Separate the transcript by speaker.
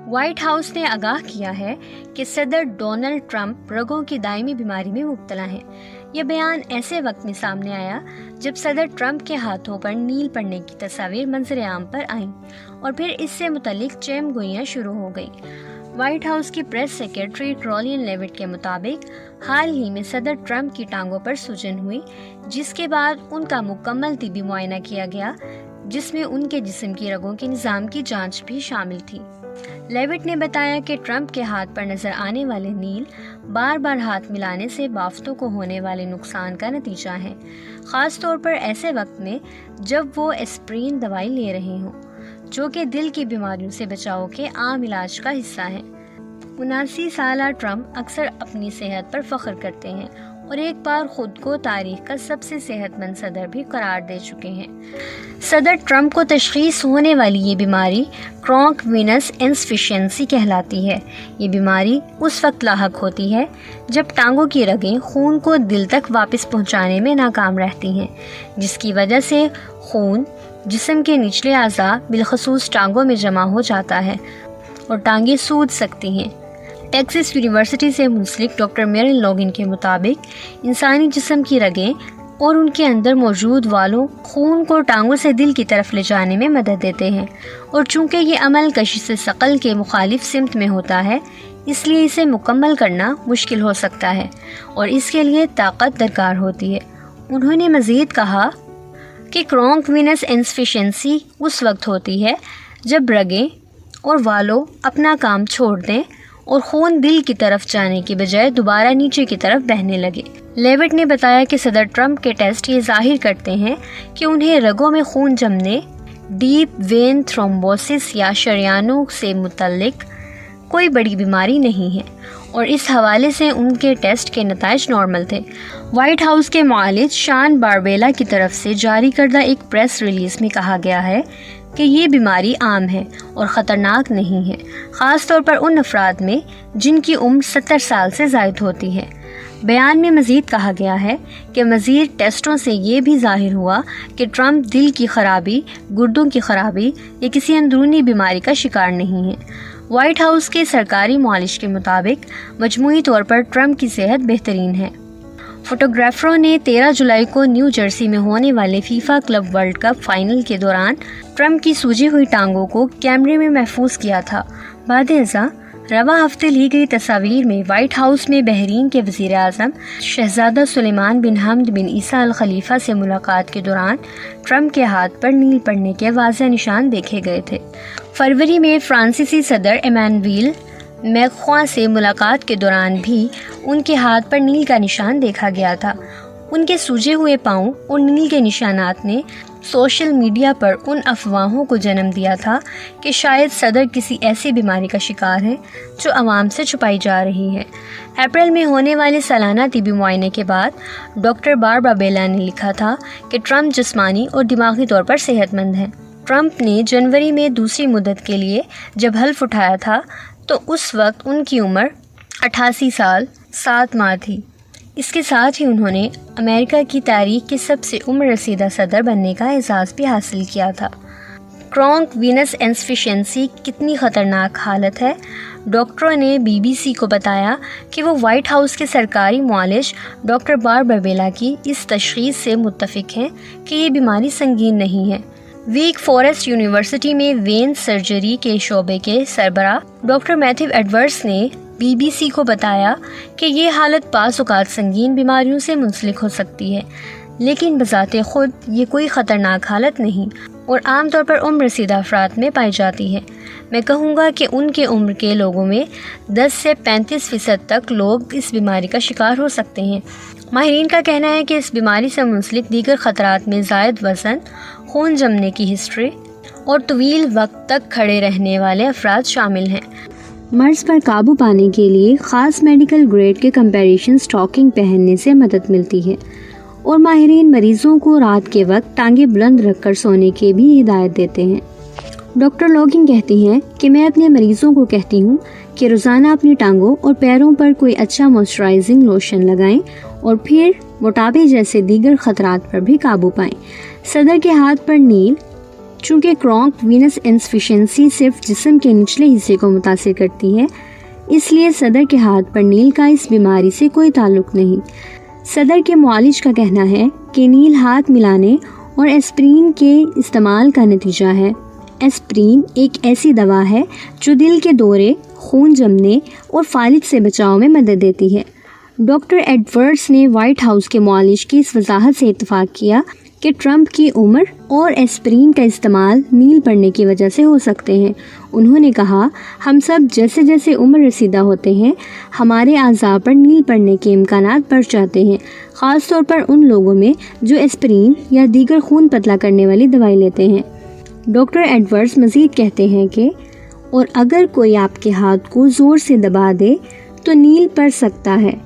Speaker 1: White house نے آگاہ کیا ہے کہ صدر ڈونلڈ ٹرمپ رگوں کی دائمی بیماری میں مبتلا ہیں۔ یہ بیان ایسے وقت میں سامنے آیا جب صدر ٹرمپ کے ہاتھوں پر نیل پڑنے کی تصاویر منظر عام پر آئیں اور پھر اس سے متعلق چیم گوئیاں شروع ہو گئیں۔ وائٹ ہاؤس کی پریس سیکرٹری کیرولین لیوٹ کے مطابق حال ہی میں صدر ٹرمپ کی ٹانگوں پر سوجن ہوئی، جس کے بعد ان کا مکمل طبی معائنہ کیا گیا، جس میں ان کے جسم کی رگوں کے نظام کی جانچ بھی شامل تھی۔ لیوٹ نے بتایا کہ ٹرمپ کے ہاتھ پر نظر آنے والے نیل بار بار ہاتھ ملانے سے بافتوں کو ہونے والے نقصان کا نتیجہ ہے، خاص طور پر ایسے وقت میں جب وہ ایسپرین دوائی لے رہے ہوں، جو کہ دل کی بیماریوں سے بچاؤ کے عام علاج کا حصہ ہے۔ 79 سالہ ٹرمپ اکثر اپنی صحت پر فخر کرتے ہیں اور ایک بار خود کو تاریخ کا سب سے صحت مند صدر بھی قرار دے چکے ہیں۔ صدر ٹرمپ کو تشخیص ہونے والی یہ بیماری کرونک وینس انسفیشنسی کہلاتی ہے۔ یہ بیماری اس وقت لاحق ہوتی ہے جب ٹانگوں کی رگیں خون کو دل تک واپس پہنچانے میں ناکام رہتی ہیں، جس کی وجہ سے خون جسم کے نچلے اعضاء بالخصوص ٹانگوں میں جمع ہو جاتا ہے اور ٹانگیں سوج سکتی ہیں۔ ٹیکساس یونیورسٹی سے منسلک ڈاکٹر میرن لوگن کے مطابق انسانی جسم کی رگیں اور ان کے اندر موجود والوں خون کو ٹانگوں سے دل کی طرف لے جانے میں مدد دیتے ہیں، اور چونکہ یہ عمل کشش ثقل کے مخالف سمت میں ہوتا ہے، اس لیے اسے مکمل کرنا مشکل ہو سکتا ہے اور اس کے لیے طاقت درکار ہوتی ہے۔ انہوں نے مزید کہا کہ کرونک وینس انسفیشنسی اس وقت ہوتی ہے جب رگیں اور والو اپنا کام چھوڑ دیں اور خون دل کی طرف جانے کی بجائے دوبارہ نیچے کی طرف بہنے لگے۔ لیوٹ نے بتایا کہ صدر ٹرمپ کے ٹیسٹ یہ ظاہر کرتے ہیں کہ انہیں رگوں میں خون جمنے، ڈیپ وین تھرومبوسس یا شریانوں سے متعلق کوئی بڑی بیماری نہیں ہے، اور اس حوالے سے ان کے ٹیسٹ کے نتائج نارمل تھے۔ وائٹ ہاؤس کے معالج شان باربیلا کی طرف سے جاری کردہ ایک پریس ریلیز میں کہا گیا ہے کہ یہ بیماری عام ہے اور خطرناک نہیں ہے، خاص طور پر ان افراد میں جن کی عمر 70 سال سے زائد ہوتی ہے۔ بیان میں مزید کہا گیا ہے کہ مزید ٹیسٹوں سے یہ بھی ظاہر ہوا کہ ٹرمپ دل کی خرابی، گردوں کی خرابی یا کسی اندرونی بیماری کا شکار نہیں ہے۔ وائٹ ہاؤس کے سرکاری معالج کے مطابق مجموعی طور پر ٹرمپ کی صحت بہترین ہے۔ فوٹوگرافروں نے 13 جولائی کو نیو جرسی میں ہونے والے FIFA club world cup final کے دوران ٹرمپ کی سوجی ہوئی ٹانگوں کو کیمرے میں محفوظ کیا تھا۔ بعد ازاں رواں ہفتے لی گئی تصاویر میں وائٹ ہاؤس میں بحرین کے وزیر اعظم شہزادہ سلیمان بن حمد بن عیسیٰ الخلیفہ سے ملاقات کے دوران ٹرمپ کے ہاتھ پر نیل پڑنے کے واضح نشان دیکھے گئے تھے۔ فروری میں فرانسیسی صدر ایمانویل میکخواں سے ملاقات کے دوران بھی ان کے ہاتھ پر نیل کا نشان دیکھا گیا تھا۔ ان کے سوجے ہوئے پاؤں اور نیل کے نشانات نے سوشل میڈیا پر ان افواہوں کو جنم دیا تھا کہ شاید صدر کسی ایسی بیماری کا شکار ہے جو عوام سے چھپائی جا رہی ہے۔ اپریل میں ہونے والے سالانہ طبی معائنے کے بعد ڈاکٹر باربرا بیلا نے لکھا تھا کہ ٹرمپ جسمانی اور دماغی طور پر صحت مند ہیں۔ ٹرمپ نے جنوری میں دوسری مدت کے لیے جب حلف اٹھایا تھا تو اس وقت ان کی عمر 88 سال 7 ماہ تھی۔ اس کے ساتھ ہی انہوں نے امریکہ کی تاریخ کے سب سے عمر رسیدہ صدر بننے کا اعزاز بھی حاصل کیا تھا۔ کرونک وینس انسفیشنسی کتنی خطرناک حالت ہے؟ ڈاکٹروں نے BBC کو بتایا کہ وہ وائٹ ہاؤس کے سرکاری معالج ڈاکٹر باربرا بیلا کی اس تشخیص سے متفق ہیں کہ یہ بیماری سنگین نہیں ہے۔ ویک فارسٹ یونیورسٹی میں وین سرجری کے شعبے کے سربراہ ڈاکٹر میتھیو ایڈورڈز نے BBC کو بتایا کہ یہ حالت بعض اوقات سنگین بیماریوں سے منسلک ہو سکتی ہے، لیکن بذات خود یہ کوئی خطرناک حالت نہیں اور عام طور پر عمر رسیدہ افراد میں پائی جاتی ہے۔ میں کہوں گا کہ ان کے عمر کے لوگوں میں 10 سے 35% تک لوگ اس بیماری کا شکار ہو سکتے ہیں۔ ماہرین کا کہنا ہے کہ اس بیماری سے منسلک دیگر خطرات میں زائد وزن، خون جمنے کی ہسٹری اور طویل وقت تک کھڑے رہنے والے افراد شامل ہیں۔ مرض پر قابو پانے کے لیے خاص میڈیکل گریڈ کے کمپریشن سٹاکنگ پہننے سے مدد ملتی ہے، اور ماہرین مریضوں کو رات کے وقت ٹانگیں بلند رکھ کر سونے کی بھی ہدایت دیتے ہیں۔ ڈاکٹر لوگن کہتی ہیں کہ میں اپنے مریضوں کو کہتی ہوں کہ روزانہ اپنی ٹانگوں اور پیروں پر کوئی اچھا موئسچرائزنگ لوشن لگائیں اور پھر موٹاپے جیسے دیگر خطرات پر بھی قابو پائیں۔ صدر کے ہاتھ پر نیل چونکہ کرونک وینس انسفیشنسی صرف جسم کے نچلے حصے کو متاثر کرتی ہے، اس لیے صدر کے ہاتھ پر نیل کا اس بیماری سے کوئی تعلق نہیں۔ صدر کے معالج کا کہنا ہے کہ نیل ہاتھ ملانے اور ایسپرین کے استعمال کا نتیجہ ہے۔ ایسپرین ایک ایسی دوا ہے جو دل کے دورے، خون جمنے اور فالج سے بچاؤ میں مدد دیتی ہے۔ ڈاکٹر ایڈورڈز نے وائٹ ہاؤس کے معالج کی اس وضاحت سے اتفاق کیا کہ ٹرمپ کی عمر اور ایسپرین کا استعمال نیل پڑنے کی وجہ سے ہو سکتے ہیں۔ انہوں نے کہا، ہم سب جیسے جیسے عمر رسیدہ ہوتے ہیں، ہمارے اعضاء پر نیل پڑنے کے امکانات بڑھ جاتے ہیں، خاص طور پر ان لوگوں میں جو ایسپرین یا دیگر خون پتلا کرنے والی دوائی لیتے ہیں۔ ڈاکٹر ایڈورڈز مزید کہتے ہیں کہ اور اگر کوئی آپ کے ہاتھ کو زور سے دبا دے تو نیل پڑ سکتا ہے۔